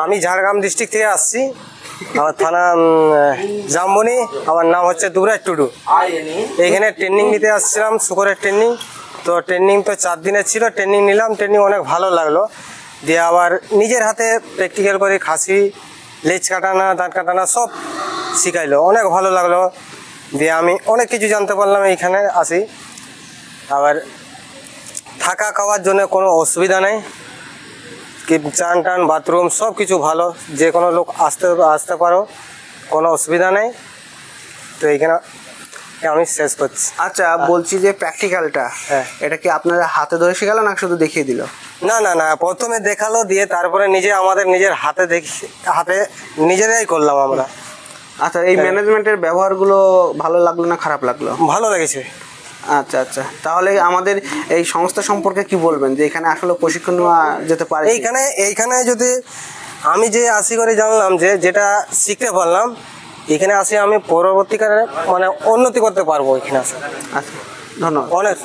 আমি ঝাড়গ্রাম ডিস্ট্রিক্ট থেকে আসছি। আমার থানা জামবনি। আমার নাম হচ্ছে দুবরাজ টুডু। এইখানে ট্রেনিং নিতে আসছিলাম, শুকরের ট্রেনিং। তো ট্রেনিং তো 4 দিনের ছিল। ট্রেনিং নিলাম, ট্রেনিং অনেক ভালো লাগলো। দিয়ে আবার নিজের হাতে প্র্যাকটিক্যাল করে খাসি লেজ কাটানা, দাঁত কাটানা সব শিখাইলো, অনেক ভালো লাগলো। দিয়ে আমি অনেক কিছু জানতে পারলাম এইখানে আসি। আবার থাকা খাওয়ার জন্য কোনো অসুবিধা নেই, কি চান টান বাথরুম সব কিছু ভালো, যে কোনো লোক আসতে পারো, কোনো অসুবিধা নেই। তো এইখানে আমি শেষ করছি। আচ্ছা, বলছি যে প্র্যাকটিক্যালটা এটা কি আপনারা হাতে ধরে শেখালো না শুধু দেখিয়ে দিল? না না না, প্রথমে দেখালো, দিয়ে তারপরে আমাদের নিজের হাতে নিজেরাই করলাম আমরা। আচ্ছা, এই ম্যানেজমেন্টের ব্যবহারগুলো ভালো লাগলো না খারাপ লাগলো? ভালো লেগেছে। আচ্ছা আচ্ছা, তাহলে আমাদের এই সংস্থা সম্পর্কে কি বলবেন, যে এখানে আসলে প্রশিক্ষণ নেওয়া যেতে পারে? এইখানে যদি আমি যে আসি করে জানলাম যে যেটা শিখতে পারলাম, এখানে আসি আমি পরবর্তীকালে মানে উন্নতি করতে পারবো এখানে আসি। আচ্ছা, ধন্যবাদ। অনেক